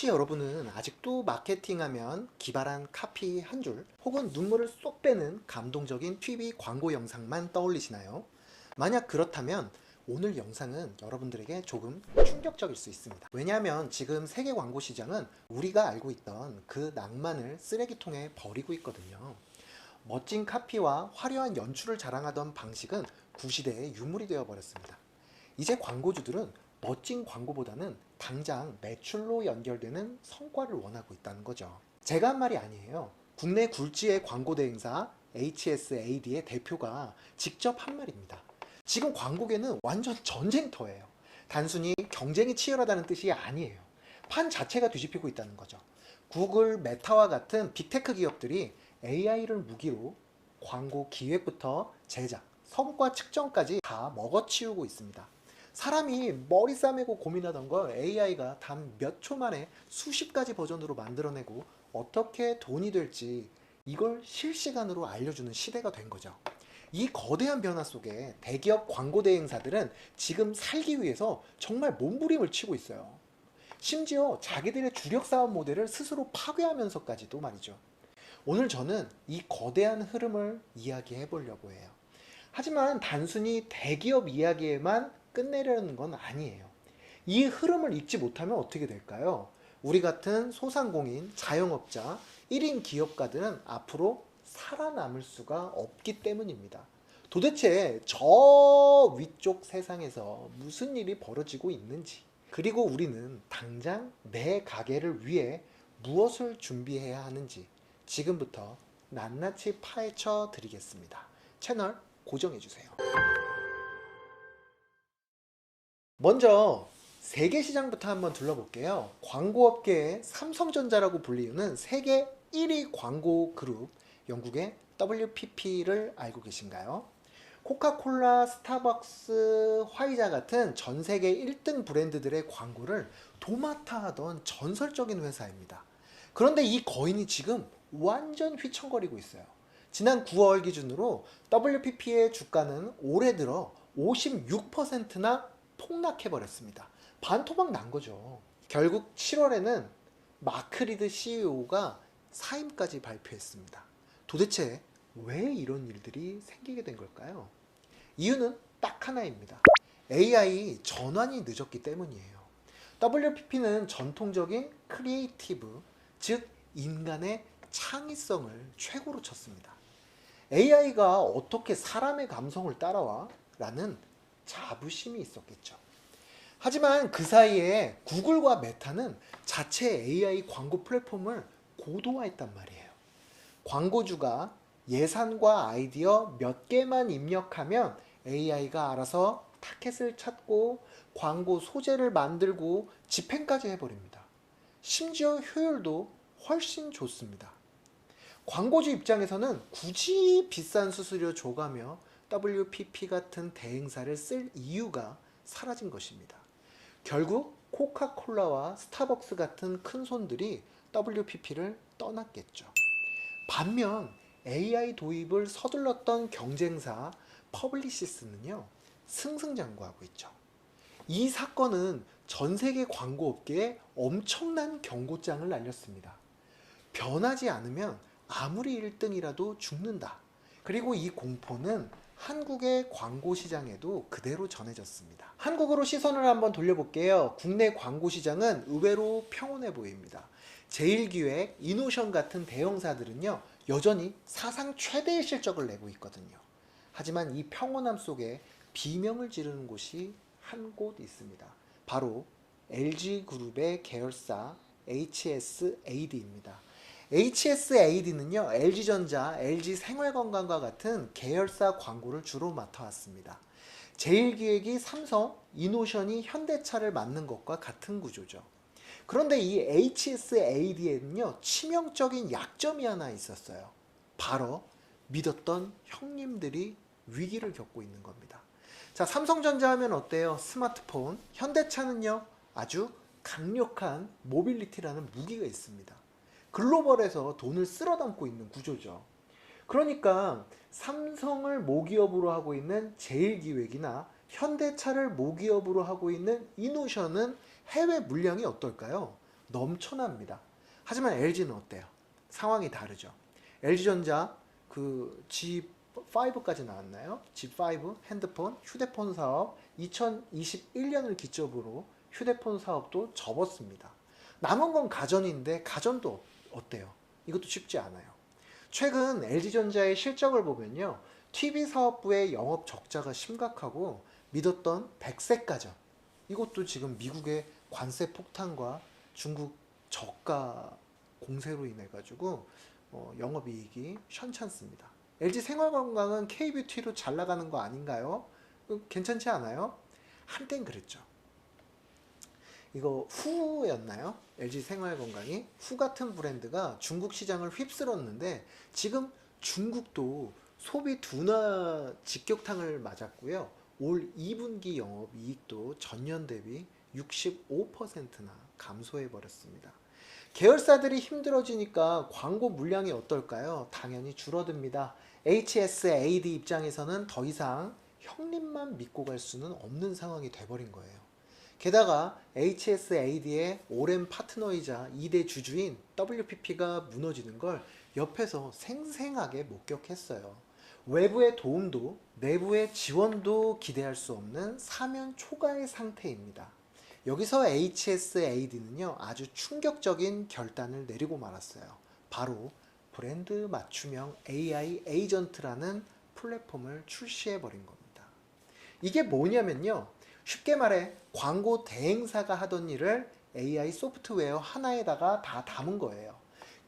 혹시 여러분은 아직도 마케팅하면 기발한 카피 한 줄 혹은 눈물을 쏙 빼는 감동적인 TV 광고 영상만 떠올리시나요? 만약 그렇다면 오늘 영상은 여러분들에게 조금 충격적일 수 있습니다. 왜냐하면 지금 세계 광고 시장은 우리가 알고 있던 그 낭만을 쓰레기통에 버리고 있거든요. 멋진 카피와 화려한 연출을 자랑하던 방식은 구시대의 유물이 되어버렸습니다. 이제 광고주들은 멋진 광고보다는 당장 매출로 연결되는 성과를 원하고 있다는 거죠. 제가 한 말이 아니에요. 국내 굴지의 광고 대행사 HSAD의 대표가 직접 한 말입니다. 지금 광고계는 완전 전쟁터예요. 단순히 경쟁이 치열하다는 뜻이 아니에요. 판 자체가 뒤집히고 있다는 거죠. 구글, 메타와 같은 빅테크 기업들이 AI를 무기로 광고 기획부터 제작, 성과 측정까지 다 먹어치우고 있습니다. 사람이 머리 싸매고 고민하던 걸 AI가 단 몇 초 만에 수십 가지 버전으로 만들어내고 어떻게 돈이 될지 이걸 실시간으로 알려주는 시대가 된 거죠. 이 거대한 변화 속에 대기업 광고 대행사들은 지금 살기 위해서 정말 몸부림을 치고 있어요. 심지어 자기들의 주력 사업 모델을 스스로 파괴하면서까지도 말이죠. 오늘 저는 이 거대한 흐름을 이야기해 보려고 해요. 하지만 단순히 대기업 이야기에만 끝내려는 건 아니에요. 이 흐름을 읽지 못하면 어떻게 될까요? 우리 같은 소상공인, 자영업자, 1인 기업가들은 앞으로 살아남을 수가 없기 때문입니다. 도대체 저 위쪽 세상에서 무슨 일이 벌어지고 있는지, 그리고 우리는 당장 내 가게를 위해 무엇을 준비해야 하는지 지금부터 낱낱이 파헤쳐 드리겠습니다. 채널 고정해주세요. 먼저 세계 시장부터 한번 둘러볼게요. 광고업계의 삼성전자라고 불리우는 세계 1위 광고 그룹 영국의 WPP를 알고 계신가요? 코카콜라, 스타벅스, 화이자 같은 전 세계 1등 브랜드들의 광고를 도맡아 하던 전설적인 회사입니다. 그런데 이 거인이 지금 완전 휘청거리고 있어요. 지난 9월 기준으로 WPP의 주가는 올해 들어 56%나 폭락해버렸습니다. 반토막 난 거죠. 결국 7월에는 마크 리드 CEO가 사임까지 발표했습니다. 도대체 왜 이런 일들이 생기게 된 걸까요? 이유는 딱 하나입니다. AI 전환이 늦었기 때문이에요. WPP는 전통적인 크리에이티브, 즉 인간의 창의성을 최고로 쳤습니다. AI가 어떻게 사람의 감성을 따라와? 라는 자부심이 있었겠죠. 하지만 그 사이에 구글과 메타는 자체 AI 광고 플랫폼을 고도화했단 말이에요. 광고주가 예산과 아이디어 몇 개만 입력하면 AI가 알아서 타겟을 찾고 광고 소재를 만들고 집행까지 해버립니다. 심지어 효율도 훨씬 좋습니다. 광고주 입장에서는 굳이 비싼 수수료 줘가며 WPP 같은 대행사를 쓸 이유가 사라진 것입니다. 결국 코카콜라와 스타벅스 같은 큰 손들이 WPP를 떠났겠죠. 반면 AI 도입을 서둘렀던 경쟁사 퍼블리시스는요, 승승장구하고 있죠. 이 사건은 전 세계 광고업계에 엄청난 경고장을 날렸습니다. 변하지 않으면 아무리 1등이라도 죽는다. 그리고 이 공포는 한국의 광고 시장에도 그대로 전해졌습니다. 한국으로 시선을 한번 돌려볼게요. 국내 광고 시장은 의외로 평온해 보입니다. 제일기획, 이노션 같은 대형사들은요, 여전히 사상 최대의 실적을 내고 있거든요. 하지만 이 평온함 속에 비명을 지르는 곳이 한 곳 있습니다. 바로 LG그룹의 계열사 HSAD입니다. HSAD는요, LG전자, LG생활건강과 같은 계열사 광고를 주로 맡아왔습니다. 제일기획이 삼성, 이노션이 현대차를 맡는 것과 같은 구조죠. 그런데 이 HSAD에는요, 치명적인 약점이 하나 있었어요. 바로 믿었던 형님들이 위기를 겪고 있는 겁니다. 자, 삼성전자 하면 어때요? 스마트폰. 현대차는요, 아주 강력한 모빌리티라는 무기가 있습니다. 글로벌에서 돈을 쓸어 담고 있는 구조죠. 그러니까 삼성을 모기업으로 하고 있는 제일기획이나 현대차를 모기업으로 하고 있는 이노션은 해외 물량이 어떨까요? 넘쳐납니다. 하지만 LG는 어때요? 상황이 다르죠. LG전자 그 G5까지 나왔나요? G5 핸드폰, 휴대폰 사업 2021년을 기점으로 휴대폰 사업도 접었습니다. 남은 건 가전인데 가전도 어때요? 이것도 쉽지 않아요. 최근 LG전자의 실적을 보면요. TV 사업부의 영업 적자가 심각하고 믿었던 백색 가전 이것도 지금 미국의 관세 폭탄과 중국 저가 공세로 인해 가지고 영업이익이 현찮습니다. LG 생활건강은 K뷰티로 잘 나가는 거 아닌가요? 괜찮지 않아요? 한땐 그랬죠. 이거 후였나요? LG 생활건강이 후 같은 브랜드가 중국 시장을 휩쓸었는데 지금 중국도 소비 둔화 직격탄을 맞았고요. 올 2분기 영업이익도 전년 대비 65%나 감소해 버렸습니다. 계열사들이 힘들어지니까 광고 물량이 어떨까요? 당연히 줄어듭니다. HSAD 입장에서는 더 이상 형님만 믿고 갈 수는 없는 상황이 돼버린 거예요. 게다가 HSAD의 오랜 파트너이자 2대 주주인 WPP가 무너지는 걸 옆에서 생생하게 목격했어요. 외부의 도움도 내부의 지원도 기대할 수 없는 사면 초과의 상태입니다. 여기서 HSAD는요 아주 충격적인 결단을 내리고 말았어요. 바로 브랜드 맞춤형 AI 에이전트라는 플랫폼을 출시해 버린 겁니다. 이게 뭐냐면요, 쉽게 말해 광고 대행사가 하던 일을 AI 소프트웨어 하나에다가 다 담은 거예요.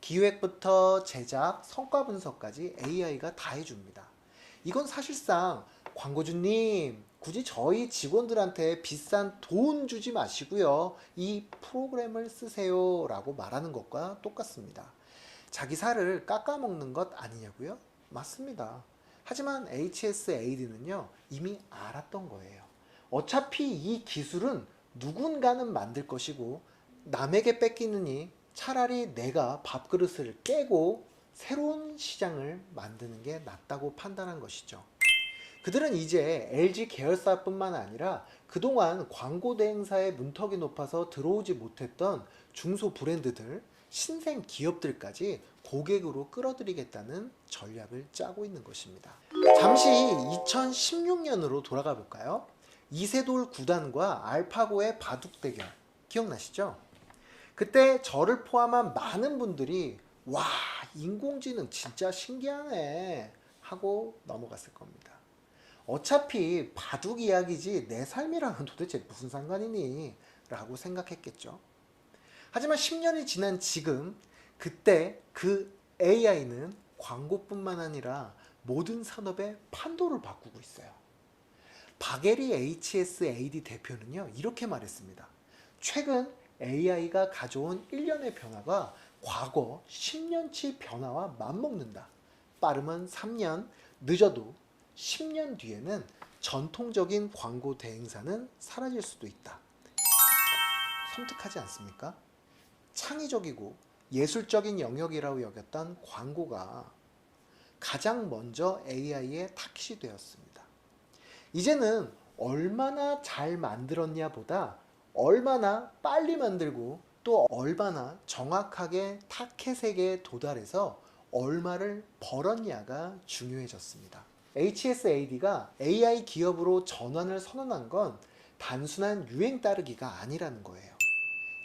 기획부터 제작, 성과 분석까지 AI가 다 해줍니다. 이건 사실상 광고주님 굳이 저희 직원들한테 비싼 돈 주지 마시고요, 이 프로그램을 쓰세요 라고 말하는 것과 똑같습니다. 자기 살을 깎아먹는 것 아니냐고요? 맞습니다. 하지만 HSAD는요 이미 알았던 거예요. 어차피 이 기술은 누군가는 만들 것이고 남에게 뺏기느니 차라리 내가 밥그릇을 깨고 새로운 시장을 만드는 게 낫다고 판단한 것이죠. 그들은 이제 LG 계열사뿐만 아니라 그동안 광고 대행사의 문턱이 높아서 들어오지 못했던 중소 브랜드들, 신생 기업들까지 고객으로 끌어들이겠다는 전략을 짜고 있는 것입니다. 잠시 2016년으로 돌아가 볼까요? 이세돌 구단과 알파고의 바둑 대결 기억나시죠? 그때 저를 포함한 많은 분들이 와, 인공지능 진짜 신기하네 하고 넘어갔을 겁니다. 어차피 바둑 이야기지 내 삶이랑은 도대체 무슨 상관이니? 라고 생각했겠죠. 하지만 10년이 지난 지금 그때 그 AI는 광고뿐만 아니라 모든 산업의 판도를 바꾸고 있어요. 박예리 HSAD 대표는요 이렇게 말했습니다. 최근 AI가 가져온 일련의 변화가 과거 10년치 변화와 맞먹는다. 빠르면 3년, 늦어도 10년 뒤에는 전통적인 광고 대행사는 사라질 수도 있다. 섬뜩하지 않습니까? 창의적이고 예술적인 영역이라고 여겼던 광고가 가장 먼저 AI의 타깃이 되었습니다. 이제는 얼마나 잘 만들었냐 보다 얼마나 빨리 만들고 또 얼마나 정확하게 타켓에게 도달해서 얼마를 벌었냐가 중요해졌습니다. HSAD가 AI 기업으로 전환을 선언한 건 단순한 유행 따르기가 아니라는 거예요.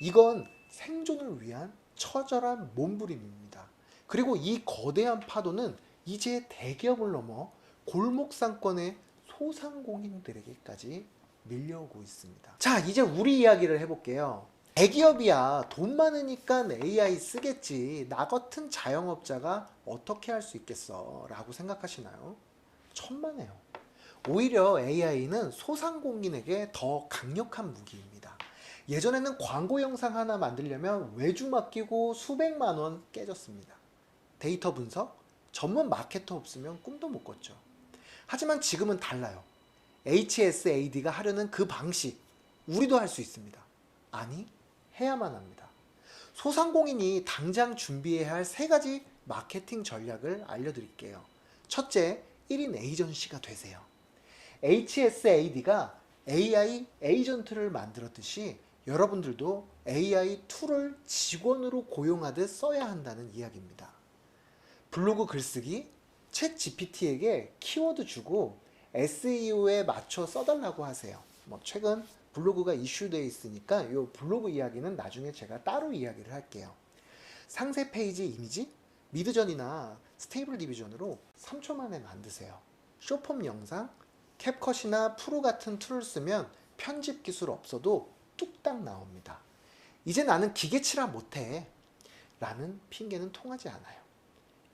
이건 생존을 위한 처절한 몸부림입니다. 그리고 이 거대한 파도는 이제 대기업을 넘어 골목 상권의 소상공인들에게까지 밀려오고 있습니다. 자, 이제 우리 이야기를 해볼게요. 대기업이야 돈 많으니까 AI 쓰겠지, 나 같은 자영업자가 어떻게 할 수 있겠어 라고 생각하시나요? 천만에요. 오히려 AI는 소상공인에게 더 강력한 무기입니다. 예전에는 광고 영상 하나 만들려면 외주 맡기고 수백만 원 깨졌습니다. 데이터 분석, 전문 마케터 없으면 꿈도 못 꿨죠. 하지만 지금은 달라요. HSAD가 하려는 그 방식, 우리도 할 수 있습니다. 아니, 해야만 합니다. 소상공인이 당장 준비해야 할 3가지 마케팅 전략을 알려드릴게요. 첫째, 1인 에이전시가 되세요. HSAD가 AI 에이전트를 만들었듯이 여러분들도 AI 툴을 직원으로 고용하듯 써야 한다는 이야기입니다. 블로그 글쓰기, 챗 GPT에게 키워드 주고 SEO에 맞춰 써달라고 하세요. 최근 블로그가 이슈되어 있으니까 이 블로그 이야기는 나중에 제가 따로 이야기를 할게요. 상세 페이지 이미지, 미드전이나 스테이블 디비전으로 3초 만에 만드세요. 쇼폼 영상, 캡컷이나 프로 같은 툴을 쓰면 편집 기술 없어도 뚝딱 나옵니다. 이제 나는 기계치라 못해 라는 핑계는 통하지 않아요.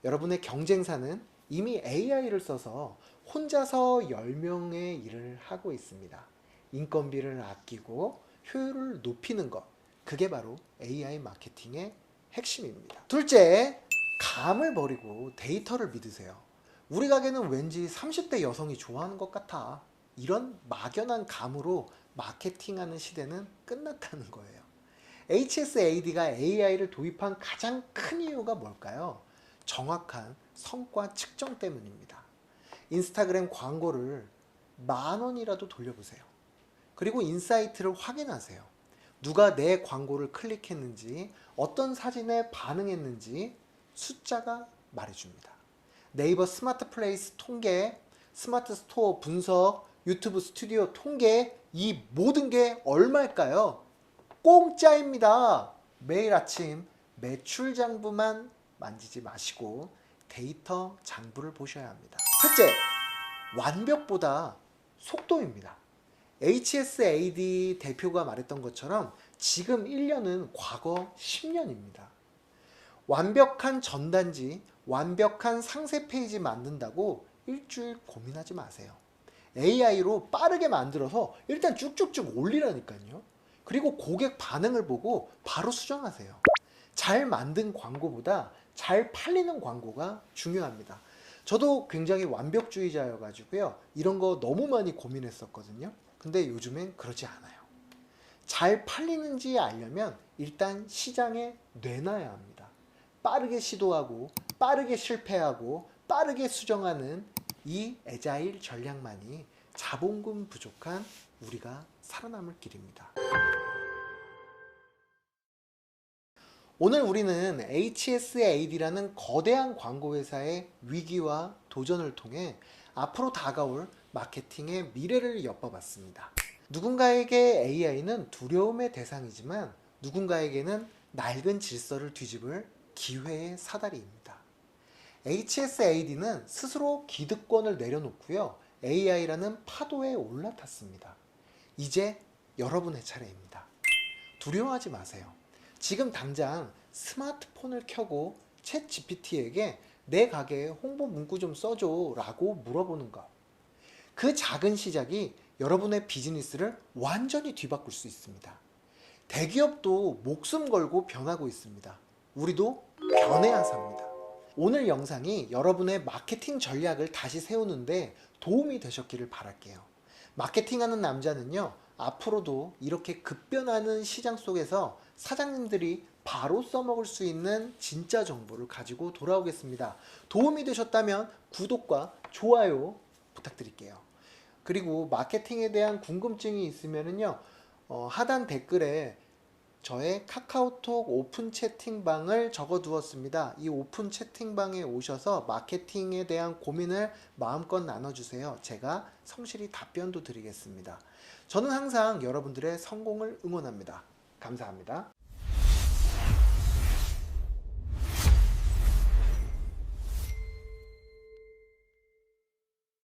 여러분의 경쟁사는 이미 AI를 써서 혼자서 10명의 일을 하고 있습니다. 인건비를 아끼고 효율을 높이는 것, 그게 바로 AI 마케팅의 핵심입니다. 둘째, 감을 버리고 데이터를 믿으세요. 우리 가게는 왠지 30대 여성이 좋아하는 것 같아. 이런 막연한 감으로 마케팅하는 시대는 끝났다는 거예요. HSAD가 AI를 도입한 가장 큰 이유가 뭘까요? 정확한 성과 측정 때문입니다. 인스타그램 광고를 10,000원이라도 돌려보세요. 그리고 인사이트를 확인하세요. 누가 내 광고를 클릭했는지, 어떤 사진에 반응했는지 숫자가 말해줍니다. 네이버 스마트 플레이스 통계, 스마트 스토어 분석, 유튜브 스튜디오 통계, 이 모든 게 얼마일까요? 공짜입니다. 매일 아침 매출 장부만 만지지 마시고 데이터 장부를 보셔야 합니다. 셋째, 완벽보다 속도입니다. HSAD 대표가 말했던 것처럼 지금 1년은 과거 10년입니다. 완벽한 전단지, 완벽한 상세 페이지 만든다고 일주일 고민하지 마세요. AI로 빠르게 만들어서 일단 쭉쭉쭉 올리라니까요. 그리고 고객 반응을 보고 바로 수정하세요. 잘 만든 광고보다 잘 팔리는 광고가 중요합니다. 저도 굉장히 완벽주의자여가지고요. 이런 거 너무 많이 고민했었거든요. 근데 요즘엔 그러지 않아요. 잘 팔리는지 알려면 일단 시장에 내놔야 합니다. 빠르게 시도하고 빠르게 실패하고 빠르게 수정하는 이 애자일 전략만이 자본금 부족한 우리가 살아남을 길입니다. 오늘 우리는 HSAD라는 거대한 광고회사의 위기와 도전을 통해 앞으로 다가올 마케팅의 미래를 엿봐봤습니다. 누군가에게 AI는 두려움의 대상이지만 누군가에게는 낡은 질서를 뒤집을 기회의 사다리입니다. HSAD는 스스로 기득권을 내려놓고요. AI라는 파도에 올라탔습니다. 이제 여러분의 차례입니다. 두려워하지 마세요. 지금 당장 스마트폰을 켜고 챗 GPT에게 내 가게에 홍보 문구 좀 써줘 라고 물어보는 것. 그 작은 시작이 여러분의 비즈니스를 완전히 뒤바꿀 수 있습니다. 대기업도 목숨 걸고 변하고 있습니다. 우리도 변해야 삽니다. 오늘 영상이 여러분의 마케팅 전략을 다시 세우는데 도움이 되셨기를 바랄게요. 마케팅하는 남자는요, 앞으로도 이렇게 급변하는 시장 속에서 사장님들이 바로 써먹을 수 있는 진짜 정보를 가지고 돌아오겠습니다. 도움이 되셨다면 구독과 좋아요 부탁드릴게요. 그리고 마케팅에 대한 궁금증이 있으면요, 하단 댓글에 저의 카카오톡 오픈 채팅방을 적어 두었습니다. 이 오픈 채팅방에 오셔서 마케팅에 대한 고민을 마음껏 나눠주세요. 제가 성실히 답변도 드리겠습니다. 저는 항상 여러분들의 성공을 응원합니다. 감사합니다.